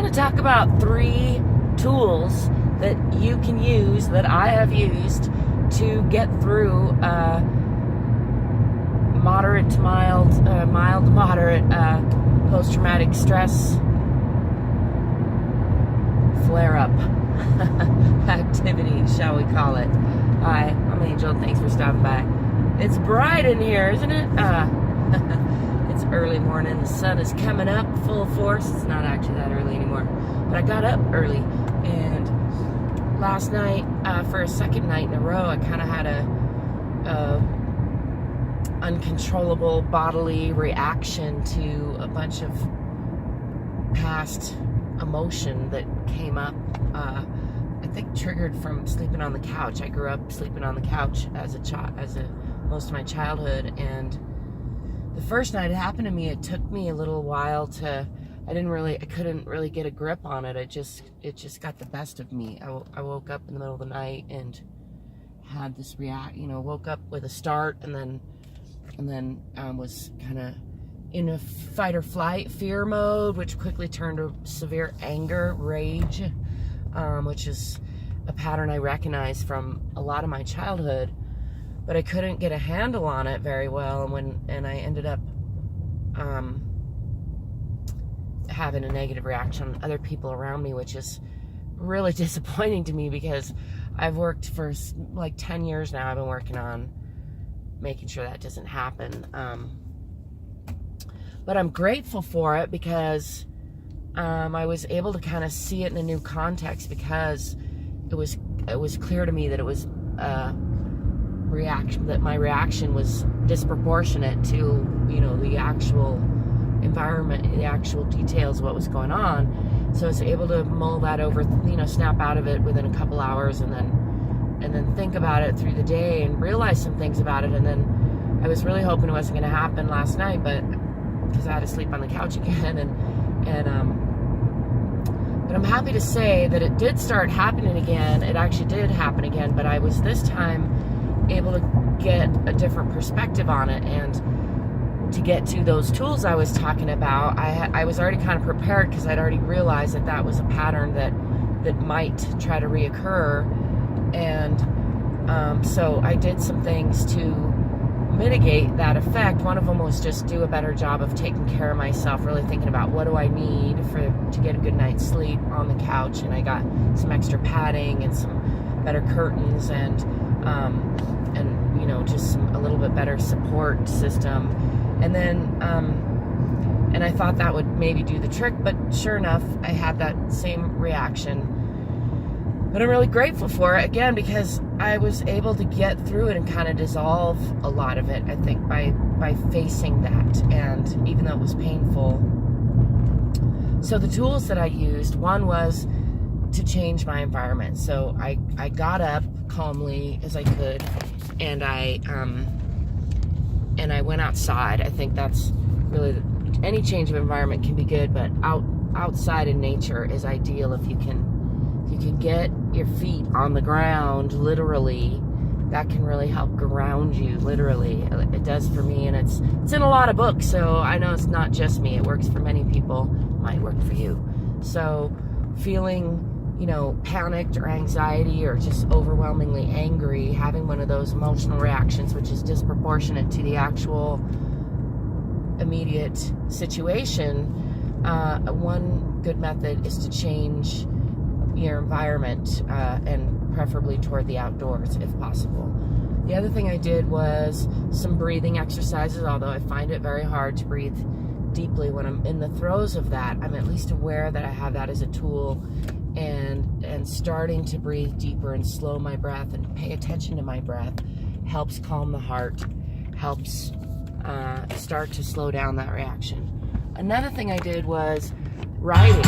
want to talk about 3 tools that you can use, that I have used to get through moderate to mild, mild to moderate post-traumatic stress flare-up activity, shall we call it. Hi, I'm Angel. Thanks for stopping by. It's bright in here, isn't it? It's early morning. The sun is coming up full force. It's not actually that early anymore, but I got up early, and last night, for a second night in a row, I kind of had a uncontrollable bodily reaction to a bunch of past emotion that came up. I think triggered from sleeping on the couch. I grew up sleeping on the couch as most of my childhood, and the first night it happened to me, it took me a little while to. I couldn't really get a grip on it. It just got the best of me. I woke up in the middle of the night and had this woke up with a start, and then was kind of in a fight or flight fear mode, which quickly turned to severe anger, rage, which is a pattern I recognize from a lot of my childhood, but I couldn't get a handle on it very well, and I ended up having a negative reaction on other people around me, which is really disappointing to me, because I've worked for like 10 years now. I've been working on making sure that doesn't happen. But I'm grateful for it, because I was able to kind of see it in a new context, because it was clear to me that it was my reaction was disproportionate to the actual environment, the actual details of what was going on. So I was able to mull that over, snap out of it within a couple hours, and then think about it through the day and realize some things about it. And then I was really hoping it wasn't going to happen last night, but because I had to sleep on the couch again, but I'm happy to say that it did start happening again. It actually did happen again, but I was this time able to get a different perspective on it. And to get to those tools I was talking about, I was already kind of prepared, because I'd already realized that was a pattern that might try to reoccur. And so I did some things to mitigate that effect. One of them was just do a better job of taking care of myself, really thinking about what do I need to get a good night's sleep on the couch. And I got some extra padding and some better curtains, and just a little bit better support system. And then and I thought that would maybe do the trick, but sure enough, I had that same reaction. But I'm really grateful for it, again, because I was able to get through it and kind of dissolve a lot of it, I think, by facing that, and even though it was painful. So the tools that I used, one was to change my environment. So I got up calmly as I could, and I went outside. I think that's really, any change of environment can be good, but outside in nature is ideal. If you can get your feet on the ground, literally, that can really help ground you, literally. It does for me, and it's in a lot of books, so I know it's not just me. It works for many people. It might work for you. So feeling, panicked or anxiety or just overwhelmingly angry, having one of those emotional reactions which is disproportionate to the actual immediate situation, one good method is to change your environment, and preferably toward the outdoors if possible. The other thing I did was some breathing exercises, although I find it very hard to breathe deeply when I'm in the throes of that. I'm at least aware that I have that as a tool, and starting to breathe deeper and slow my breath and pay attention to my breath helps calm the heart, helps start to slow down that reaction. Another thing I did was writing.